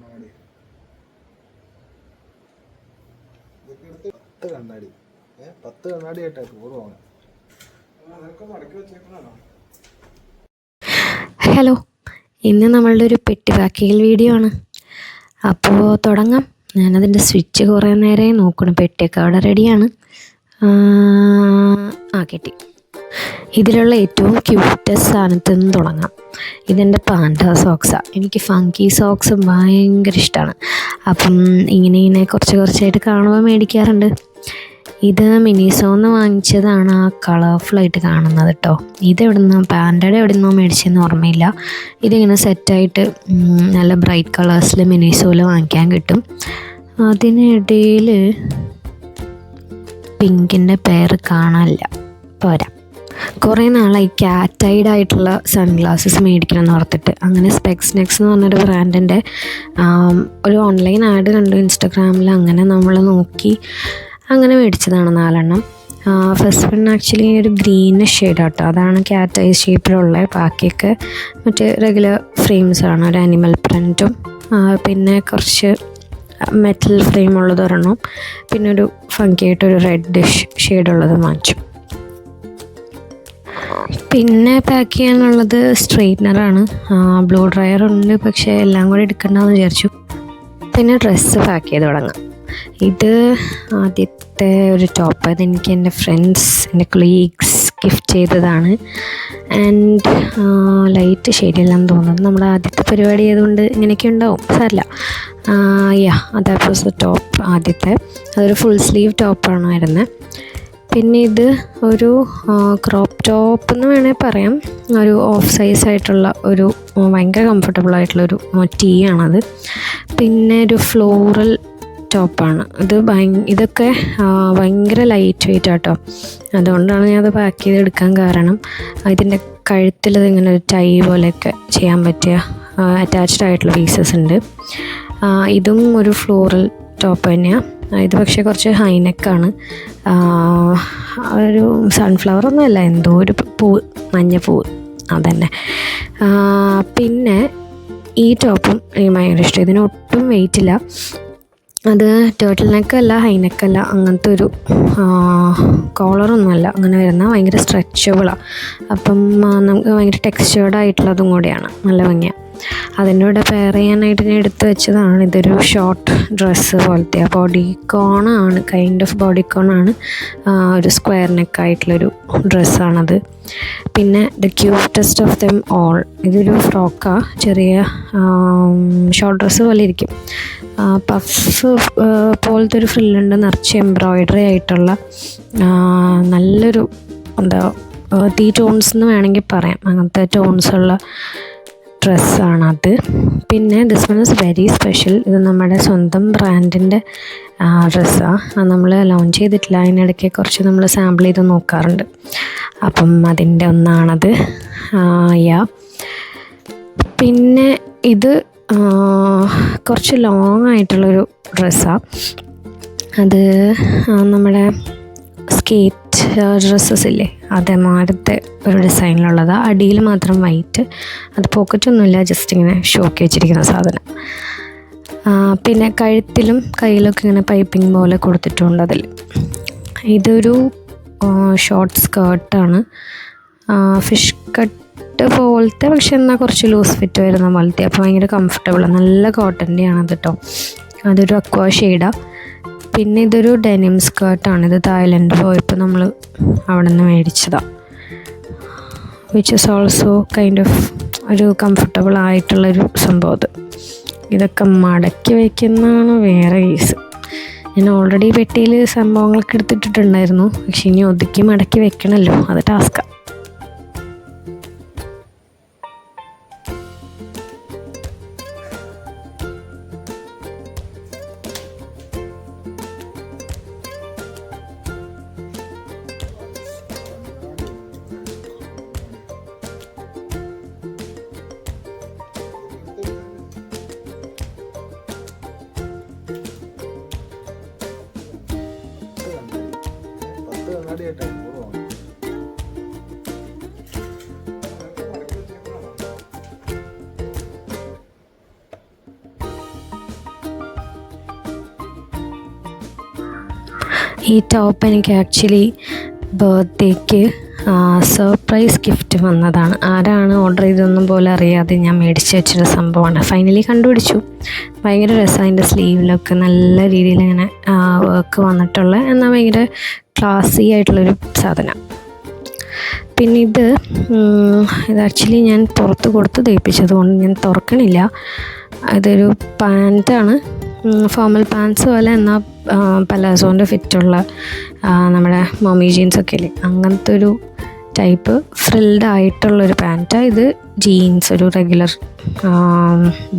കണ്ണാടി 10 കണ്ണാടി ആയിട്ടാ ടൂർ പോകണം. ഹലോ, ഇന്ന് നമ്മളുടെ ഒരു പെട്ടി പാക്കിങ് വീഡിയോ ആണ്. അപ്പോൾ തുടങ്ങാം. ഞാനതിൻ്റെ സ്വിച്ച് കുറേ നേരമായി നോക്കണം. പെട്ടിയൊക്കെ അവിടെ റെഡിയാണ്. കിട്ടി. ഇതിലുള്ള ഏറ്റവും ക്യൂട്ടസ്റ്റ് സാധനത്തിൽ നിന്ന് തുടങ്ങാം. ഇതെൻ്റെ പാൻഡ സോക്സാണ്. എനിക്ക് ഫങ്കി സോക്സ് ഭയങ്കര ഇഷ്ടമാണ്. അപ്പം ഇങ്ങനെ കുറച്ചായിട്ട് കാണുമ്പോൾ മേടിക്കാറുണ്ട്. ഇത് മിനിസോന്ന് വാങ്ങിച്ചതാണ്. ആ കളർഫുള്ളായിട്ട് കാണുന്നത് കേട്ടോ. ഇതെവിടെ നിന്നോ പാൻഡയുടെ എവിടെ നിന്നോ മേടിച്ചതെന്ന് ഓർമ്മയില്ല. ഇതിങ്ങനെ സെറ്റായിട്ട് നല്ല ബ്രൈറ്റ് കളേഴ്സിൽ മിനിസോയിൽ വാങ്ങിക്കാൻ കിട്ടും. അതിനിടയിൽ പിങ്കിൻ്റെ പേര് കാണാനില്ല. പോരാ, കുറേ നാളായി ക്യാറ്റൈഡായിട്ടുള്ള സൺഗ്ലാസസ് മേടിക്കണം എന്ന് ഓർത്തിട്ട്. അങ്ങനെ സ്പെക്സ്നെക്സ് എന്ന് പറഞ്ഞൊരു ബ്രാൻഡിൻ്റെ ഒരു ഓൺലൈൻ ആഡ് കണ്ടു ഇൻസ്റ്റഗ്രാമിൽ. അങ്ങനെ നമ്മൾ നോക്കി അങ്ങനെ മേടിച്ചതാണ് 4 എണ്ണം. ഫസ്റ്റ് വൺ ആക്ച്വലി ഒരു ഗ്രീനിഷ് ഷെയ്ഡാട്ടോ. അതാണ് ക്യാറ്റ് ഐ ഷേപ്പിലുള്ള. ബാക്കിയൊക്കെ മറ്റേ റെഗുലർ ഫ്രെയിംസാണ്. ഒരു ആനിമൽ പ്രിൻറ്റും പിന്നെ കുറച്ച് മെറ്റൽ ഫ്രെയിം ഉള്ളത് ഒരെണ്ണം, പിന്നെ ഒരു ഫങ്കിയായിട്ടൊരു റെഡിഷ് ഷെയ്ഡുള്ളതും വാങ്ങിച്ചു. പിന്നെ പാക്ക് ചെയ്യാനുള്ളത് സ്ട്രെയിറ്റ്നറാണ്. ബ്ലൂ ഡ്രയർ ഉണ്ട്, പക്ഷേ എല്ലാം കൂടി എടുക്കണ്ടെന്ന് വിചാരിച്ചു. പിന്നെ ഡ്രസ്സ് പാക്ക് ചെയ്ത് തുടങ്ങാം. ഇത് ആദ്യത്തെ ഒരു ടോപ്പ്. അതെനിക്ക് എൻ്റെ ഫ്രണ്ട്സ്, എൻ്റെ കൊളീഗ്സ് ഗിഫ്റ്റ് ചെയ്തതാണ്. ആൻഡ് ലൈറ്റ് ഷെയ്ഡില്ലെന്ന് തോന്നുന്നത്. നമ്മുടെ ആദ്യത്തെ പരിപാടി ആയതുകൊണ്ട് ഇങ്ങനെയൊക്കെ ഉണ്ടാവും, സാരില്ല. ദാറ്റ് വാസ് ദ ടോപ്പ് ആദ്യത്തെ. അതൊരു ഫുൾ സ്ലീവ് ടോപ്പാണ് വരുന്നത്. പിന്നെ ഇത് ഒരു ക്രോപ്പ് ടോപ്പ് എന്ന് വേണേൽ പറയാം. ഒരു ഓഫ് സൈസ് ആയിട്ടുള്ള ഒരു ഭയങ്കര കംഫർട്ടബിളായിട്ടുള്ളൊരു ടീ ആണത്. പിന്നെ ഒരു ഫ്ലോറൽ ടോപ്പാണ് ഇത്. ഇതൊക്കെ ഭയങ്കര ലൈറ്റ് വെയിറ്റ് ആട്ടോ. അതുകൊണ്ടാണ് ഞാനത് പാക്ക് ചെയ്തെടുക്കാൻ കാരണം. ഇതിൻ്റെ കഴുത്തിൽ ഇങ്ങനെ ഒരു ടൈ പോലെയൊക്കെ ചെയ്യാൻ പറ്റിയ അറ്റാച്ച്ഡ് ആയിട്ടുള്ള പീസസ് ഉണ്ട്. ഇതും ഒരു ഫ്ലോറൽ ടോപ്പ് തന്നെയാണ്. ഇത് പക്ഷേ കുറച്ച് ഹൈനെക്കാണ്. ഒരു സൺഫ്ലവർ ഒന്നുമല്ല, എന്തോ ഒരു പൂവ്, മഞ്ഞപ്പൂവ്, അതന്നെ. പിന്നെ ഈ ടോപ്പും എനിക്ക് ഭയങ്കര ഇഷ്ടം. ഇതിന് ഒട്ടും വെയിറ്റില്ല. അത് ടേർട്ടിൽ നെക്കല്ല, ഹൈനെക്കല്ല, അങ്ങനത്തെ ഒരു കോളറൊന്നുമല്ല അങ്ങനെ വരുന്ന. ഭയങ്കര സ്ട്രെച്ചബിളാണ്. അപ്പം നമുക്ക് ഭയങ്കര ടെക്സ്ചേർഡായിട്ടുള്ളതും കൂടിയാണ്. നല്ല ഭംഗിയാണ്. അതിൻ്റെ കൂടെ പെയർ ചെയ്യാനായിട്ട് ഞാൻ എടുത്ത് വെച്ചതാണ്. ഇതൊരു ഷോർട്ട് ഡ്രസ്സ് പോലത്തെ ബോഡിക്കോണാണ്, കൈൻഡ് ഓഫ് ബോഡിക്കോണാണ്. ഒരു സ്ക്വയർ നെക്കായിട്ടുള്ളൊരു ഡ്രസ്സാണത്. പിന്നെ the cutest of them all, ഇതൊരു ഫ്രോക്കാണ്. ചെറിയ ഷോർട്ട് ഡ്രസ്സ് പോലെ ഇരിക്കും. പഫ് പോലത്തെ ഒരു ഫ്രില്ലുണ്ട്, നിറച്ച് എംബ്രോയ്ഡറി ആയിട്ടുള്ള നല്ലൊരു ടീ ടോൺസ് എന്ന് വേണമെങ്കിൽ പറയാം. അങ്ങനത്തെ ടോൺസുള്ള ഡ്രസ്സാണത്. പിന്നെ this one is very special. ഇത് നമ്മുടെ സ്വന്തം ബ്രാൻഡിൻ്റെ ഡ്രസ്സാണ്. അത് നമ്മൾ ലോഞ്ച് ചെയ്തിട്ടില്ല. അതിനിടയ്ക്ക് കുറച്ച് നമ്മൾ സാമ്പിൾ ചെയ്ത് നോക്കാറുണ്ട്. അപ്പം അതിൻ്റെ ഒന്നാണത്. പിന്നെ ഇത് കുറച്ച് ലോങ് ആയിട്ടുള്ളൊരു ഡ്രസ്സാണ്. അത് നമ്മുടെ സ്കേറ്റ് ഡ്രസ്സസ് ഇല്ലേ, അതേമാരത്തെ ഒരു ഡിസൈനിലുള്ളതാണ്. അടിയിൽ മാത്രം വൈറ്റ്. അത് പോക്കറ്റൊന്നുമില്ല, ജസ്റ്റ് ഇങ്ങനെ ഷോക്കി വെച്ചിരിക്കുന്ന സാധനം. പിന്നെ കഴുത്തിലും കയ്യിലൊക്കെ ഇങ്ങനെ പൈപ്പിംഗ് പോലെ കൊടുത്തിട്ടുണ്ട് അതിൽ. ഇതൊരു ഷോർട്ട് സ്കേർട്ടാണ്, ഫിഷ് കട്ട് പോലത്തെ, പക്ഷെ എന്നാൽ കുറച്ച് ലൂസ് ഫിറ്റ് വരുന്ന പോലത്തെ. അപ്പോൾ ഭയങ്കര കംഫർട്ടബിളാണ്. നല്ല കോട്ടൻ്റെയാണ് അത് കേട്ടോ. അതൊരു അക്വാ ഷെയ്ഡാണ്. പിന്നെ ഇതൊരു ഡെനിം സ്കേർട്ടാണ്. ഇത് തായ്ലൻഡ് പോയപ്പോൾ നമ്മൾ അവിടെ നിന്ന് മേടിച്ചതാണ്. Which is also kind of ഒരു കംഫർട്ടബിൾ ആയിട്ടുള്ളൊരു സംഭവം. ഇതൊക്കെ മടക്കി വയ്ക്കുന്നതാണ് വേറെ കേസ്. ഞാൻ ഓൾറെഡി പെട്ടിയിൽ സംഭവങ്ങളൊക്കെ എടുത്തിട്ടിട്ടുണ്ടായിരുന്നു. പക്ഷെ ഇനി ഒതുക്കി മടക്കി വെക്കണമല്ലോ, അത് ടാസ്ക്കാണ്. കണ്ണാടി ആയിട്ടാ ടൂർ പോകണം. ഈ ടോപ്പ് എനിക്ക് ആക്ച്വലി ബർത്ത്ഡേക്ക് സർപ്രൈസ് ഗിഫ്റ്റ് വന്നതാണ്. ആരാണ് ഓർഡർ ചെയ്തതൊന്നും പോലെ അറിയാതെ ഞാൻ മേടിച്ച് വെച്ചൊരു സംഭവമാണ്. ഫൈനലി കണ്ടുപിടിച്ചു. ഭയങ്കര രസമാണ്. അതിൻ്റെ സ്ലീവിലൊക്കെ നല്ല രീതിയിൽ ഇങ്ങനെ വർക്ക് വന്നിട്ടുള്ള എന്നാൽ ഭയങ്കര ക്ലാസി ആയിട്ടുള്ളൊരു സാധനം. പിന്നെ ഇത് ആക്ച്വലി ഞാൻ പുറത്ത് കൊടുത്ത് തയ്പ്പിച്ചത് കൊണ്ട് ഞാൻ തുറക്കണില്ല. ഇതൊരു പാൻറ്റാണ്, ഫോർമൽ പാൻസ് പോലെ, എന്നാൽ പലാസോൻ്റെ ഫിറ്റുള്ള നമ്മുടെ മമ്മി ജീൻസൊക്കെ ഇല്ലേ അങ്ങനത്തെ ഒരു ടൈപ്പ് ഫ്രിൽഡ് ആയിട്ടുള്ളൊരു പാൻറ്റാണ്. ഇത് ജീൻസ്, ഒരു റെഗുലർ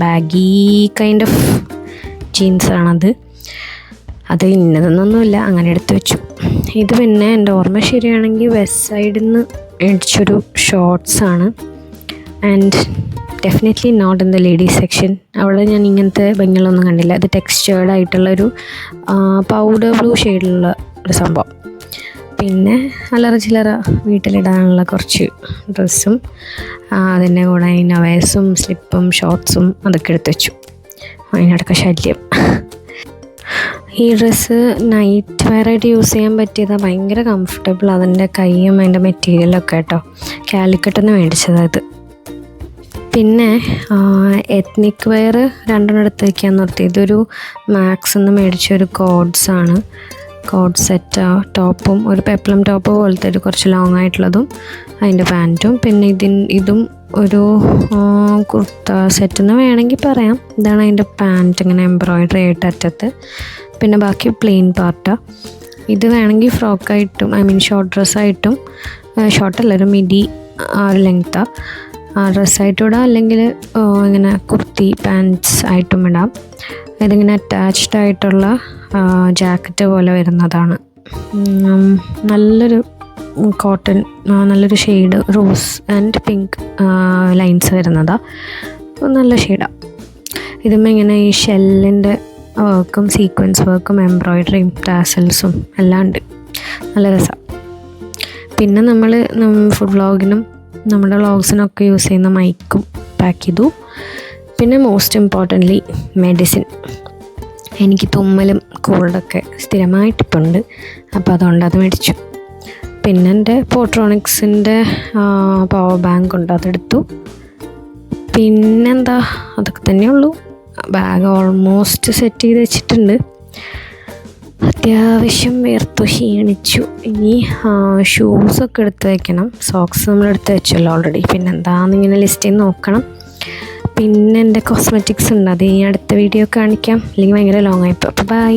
ബാഗി കൈൻഡ് ഓഫ് ജീൻസാണത്. അത് ഇന്നതെന്നൊന്നുമില്ല, അങ്ങനെ എടുത്തു വെച്ചു. ഇത് പിന്നെ എൻ്റെ ഓർമ്മ ശരിയാണെങ്കിൽ വെസ്റ്റ് സൈഡിൽ നിന്ന് മേടിച്ചൊരു ഷോർട്സാണ്. And definitely not in the ladies section. അവിടെ ഞാൻ ഇങ്ങനത്തെ ഭംഗികളൊന്നും കണ്ടില്ല. ഇത് ടെക്സ്ചേർഡ് ആയിട്ടുള്ളൊരു പൗഡർ ബ്ലൂ ഷെയ്ഡിലുള്ള ഒരു സംഭവം. പിന്നെ അല്ലറ ചില്ലറ വീട്ടിലിടാനുള്ള കുറച്ച് ഡ്രസ്സും അതിൻ്റെ കൂടെ ഇന്നവേഴ്സും സ്ലിപ്പും ഷോർട്ട്സും അതൊക്കെ എടുത്ത് വെച്ചു. അതിനടക്കം ശല്യം. ഈ ഡ്രസ്സ് നൈറ്റ് വെയറായിട്ട് യൂസ് ചെയ്യാൻ പറ്റിയതാണ്. ഭയങ്കര കംഫർട്ടബിൾ. അതിൻ്റെ കൈയും അതിൻ്റെ മെറ്റീരിയലൊക്കെ കേട്ടോ. കാലിക്കട്ടെന്ന് മേടിച്ചതാണ് ഇത്. പിന്നെ എത്നിക് വെയർ രണ്ടെണ്ണം എടുത്ത് വയ്ക്കാൻ നിർത്തി. ഇതൊരു മാക്സ് എന്ന് മേടിച്ചൊരു കോഡ്സാണ്. കോഡ് സെറ്റ് ടോപ്പും ഒരു പെപ്ലം ടോപ്പ് പോലത്തെ ഒരു കുറച്ച് ലോങ് ആയിട്ടുള്ളതും അതിൻ്റെ പാൻറ്റും. പിന്നെ ഇതും ഒരു കുർത്ത സെറ്റ് എന്ന് വേണമെങ്കിൽ പറയാം. ഇതാണ് അതിൻ്റെ പാൻറ്റ്, ഇങ്ങനെ എംബ്രോയിഡറി ആയിട്ട് അറ്റത്ത്. പിന്നെ ബാക്കി പ്ലെയിൻ പാർട്ടാണ്. ഇത് വേണമെങ്കിൽ ഫ്രോക്കായിട്ടും ഷോർട്ട് ഡ്രസ്സായിട്ടും, ഷോർട്ടല്ല ഒരു മിഡി ആ ഒരു ലെങ്ത്താണ്, ഡ്രസ്സായിട്ടും ഇടാം, അല്ലെങ്കിൽ ഇങ്ങനെ കുർത്തി പാൻറ്റ്സ് ആയിട്ടും ഇടാം. ഇതിങ്ങനെ അറ്റാച്ച്ഡ് ആയിട്ടുള്ള ജാക്കറ്റ് പോലെ വരുന്നതാണ്. നല്ലൊരു കോട്ടൺ, നല്ലൊരു shade rose and pink lines വരുന്നതാണ്. നല്ല ഷെയ്ഡാണ്. ഇതുമ്പോൾ ഇങ്ങനെ ഈ ഷെല്ലിൻ്റെ വർക്കും സീക്വൻസ് വർക്കും എംബ്രോയിഡറിയും ടാസൽസും എല്ലാം ഉണ്ട്. നല്ല രസമാണ്. പിന്നെ നമ്മൾ ഫുഡ് വ്ളോഗിനും നമ്മുടെ വ്ളോഗ്സിനൊക്കെ യൂസ് ചെയ്യുന്ന മൈക്കും പാക്ക് ചെയ്തു. പിന്നെ മോസ്റ്റ് ഇമ്പോർട്ടൻ്റ്ലി മെഡിസിൻ. എനിക്ക് തുമ്മലും കോൾഡൊക്കെ സ്ഥിരമായിട്ടിപ്പുണ്ട്, അപ്പോൾ അതുകൊണ്ട് അത് മേടിച്ചു. പിന്നെ എൻ്റെ പോട്രോണിക്സിൻ്റെ പവർ ബാങ്ക് ഉണ്ട്, അതെടുത്തു. പിന്നെന്താ, അതൊക്കെ തന്നെയുള്ളൂ. ബാഗ് ഓൾമോസ്റ്റ് സെറ്റ് ചെയ്ത് വെച്ചിട്ടുണ്ട്. അത്യാവശ്യം വേർത്തു ക്ഷീണിച്ചു. ഇനി ഷൂസൊക്കെ എടുത്ത് വയ്ക്കണം. സോക്സ് നമ്മൾ എടുത്ത് വെച്ചല്ലോ ഓൾറെഡി. പിന്നെ എന്താണെന്നിങ്ങനെ ലിസ്റ്റ് ചെയ്ത് നോക്കണം. പിന്നെ എൻ്റെ കോസ്മെറ്റിക്സ് ഉണ്ട്, അത് ഇനി അടുത്ത വീഡിയോ കാണിക്കാം, അല്ലെങ്കിൽ ഭയങ്കര ലോങ് ആയിപ്പോൾ. അപ്പോൾ ബൈ.